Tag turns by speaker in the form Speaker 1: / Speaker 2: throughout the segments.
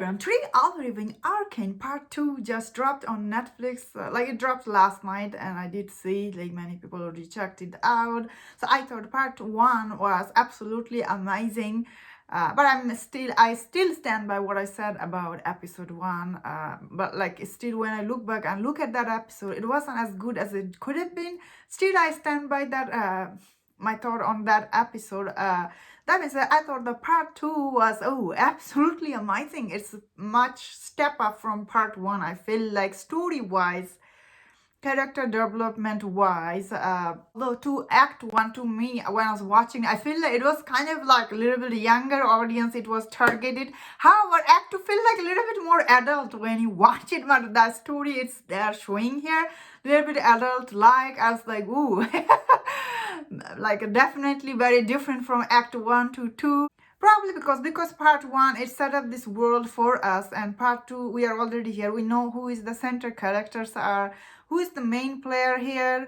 Speaker 1: everyone, today I'll be reviewing Arcane Part 2 just dropped on Netflix. It dropped last night and I did see like many people already checked it out. So I thought Part 1 was absolutely amazing. But I still stand by what I said about episode 1. But like still when I look back and look at that episode, it wasn't as good as it could have been. Still I stand by that my thought on that episode. That means I thought the part 2 was absolutely amazing. It's much step up from part 1. I feel like story wise, character development wise, though to act 1 to me when I was watching, I feel like it was kind of like a little bit younger audience it was targeted. However, act 2 feel like a little bit more adult when you watch it, but the story it's they're showing here a little bit adult like. I was like, ooh. Like definitely very different from act 1 to 2, probably because part 1 it set up this world for us, and part 2 we are already here. We know who is the center characters are, who is the main player here,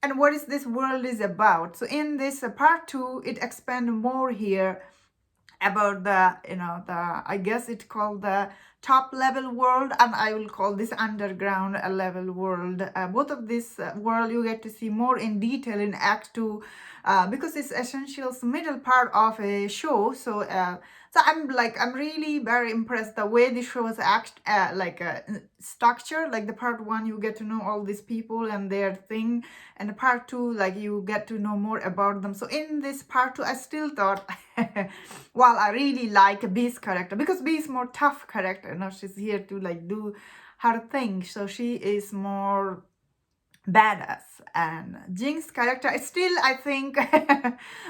Speaker 1: and what is this world is about. So in this part 2 it expand more here about the I guess it called the top level world, and I will call this underground level world. Both of this world you get to see more in detail in act 2, because it's essentials middle part of a show. So I'm really very impressed the way the show is structure. Like the part 1 you get to know all these people and their thing, and the part 2 like you get to know more about them. So in this part 2 I still thought well, I really like Bee's character because Bee is more tough character. She's here to like do her thing, so she is more badass. And Jinx's character still, I think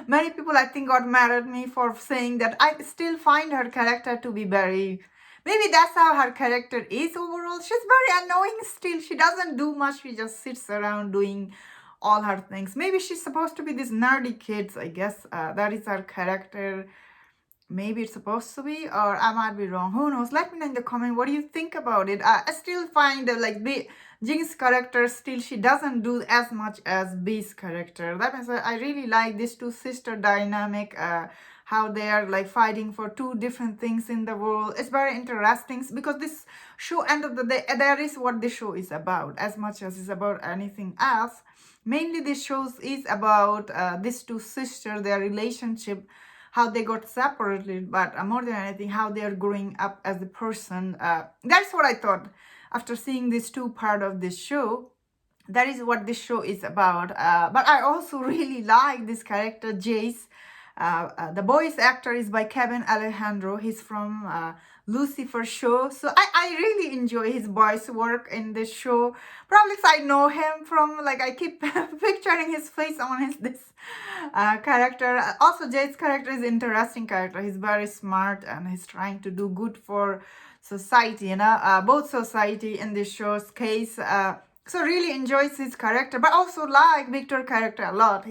Speaker 1: many people I think got mad at me for saying that. I still find her character to be very, maybe that's how her character is overall. She's very annoying still. She doesn't do much. She just sits around doing all her things. Maybe she's supposed to be this nerdy kid, I guess. That is her character. Maybe it's supposed to be, or I might be wrong. Who knows? Let me know in the comment what do you think about it. I still find Jinx's character still, she doesn't do as much as Bee's character. That means I really like this two sister dynamic, how they are like fighting for two different things in the world. It's very interesting because this show, end of the day, that is what this show is about as much as it's about anything else. Mainly this show is about these two sisters, their relationship, how they got separated, but more than anything, how they are growing up as a person. That's what I thought after seeing these two parts of this show. That is what this show is about. But I also really like this character, Jace. The voice actor is by Kevin Alejandro. He's from Lucifer show. So I really enjoy his voice work in this show. Probably I know him from, like, I keep picturing his face on this character. Also, Jade's character is interesting character. He's very smart and he's trying to do good for society, both society in this show's case. So really enjoys his character, but also like Victor character a lot.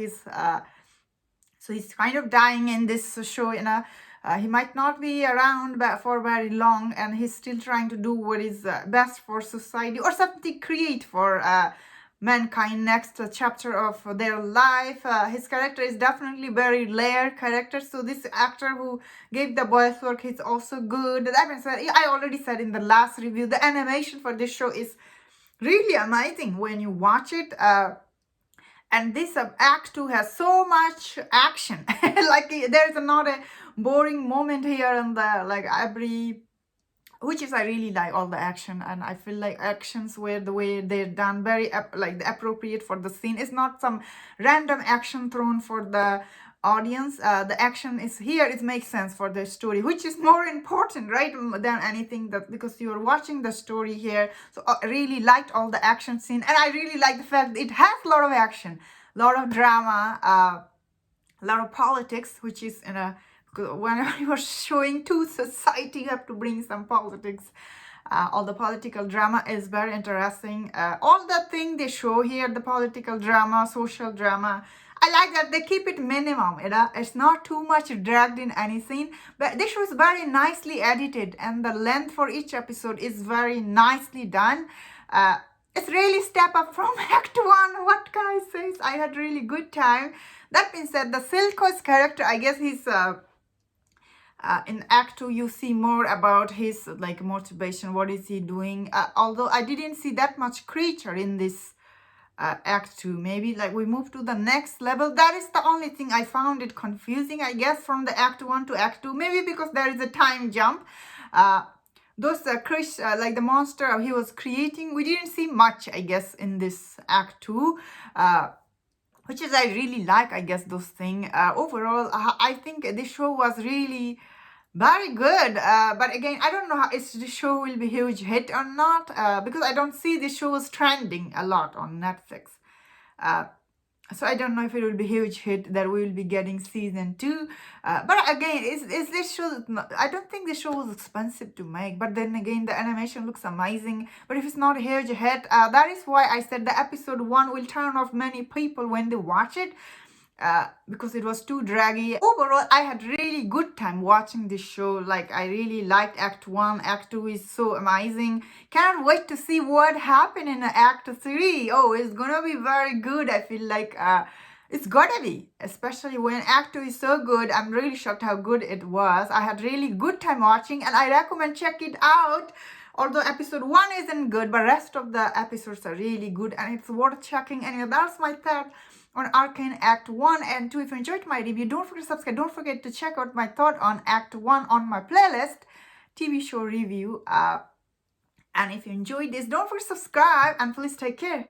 Speaker 1: So he's kind of dying in this show, he might not be around for very long, and he's still trying to do what is best for society or something, create for mankind next chapter of their life. His character is definitely very layered character. So this actor who gave the voice work is also good. That means I already said in the last review, the animation for this show is really amazing when you watch it. And this act 2 has so much action. Like there's not a boring moment here and there. Like which is I really like all the action, and I feel like actions were the way they're done very appropriate for the scene. It's not some random action thrown for the audience. The action is here, it makes sense for the story, which is more important, right, than anything, that because you're watching the story here. So I really liked all the action scene, and I really like the fact that it has a lot of action, a lot of drama, a lot of politics, which is whenever you're showing to society, you have to bring some politics. All the political drama is very interesting. All the thing they show here, the political drama, social drama, I like that they keep it minimum. It's not too much dragged in any scene, but this was very nicely edited, and the length for each episode is very nicely done. It's really step up from Act 1. What can I say? I had really good time. That being said, the Silco's character, I guess he's In Act 2, you see more about his like motivation. What is he doing? Although I didn't see that much creature in this Act 2. Maybe like we move to the next level. That is the only thing I found it confusing, I guess, from the Act 1 to Act 2. Maybe because there is a time jump. Those like the monster he was creating, we didn't see much, I guess, in this Act 2. Which is I really like, I guess, those things. Overall, I think this show was really very good. But again, I don't know how if the show will be a huge hit or not, because I don't see the shows trending a lot on Netflix. So I don't know if it will be a huge hit that we will be getting season 2. But again, is this show, I don't think the show was expensive to make. But then again, the animation looks amazing. But if it's not a huge hit, that is why I said the episode 1 will turn off many people when they watch it. Because it was too draggy. Overall, I had really good time watching this show. Like, I really liked Act 1. Act 2 is so amazing. Can't wait to see what happened in Act 3. Oh, it's gonna be very good. I feel like it's gotta be. Especially when Act 2 is so good. I'm really shocked how good it was. I had really good time watching and I recommend check it out. Although episode 1 isn't good, but rest of the episodes are really good and it's worth checking. Anyway, that's my thought on Arcane Act 1 and 2. If you enjoyed my review, don't forget to subscribe. Don't forget to check out my thought on Act 1 on my playlist, TV show review. And if you enjoyed this, don't forget to subscribe and please take care.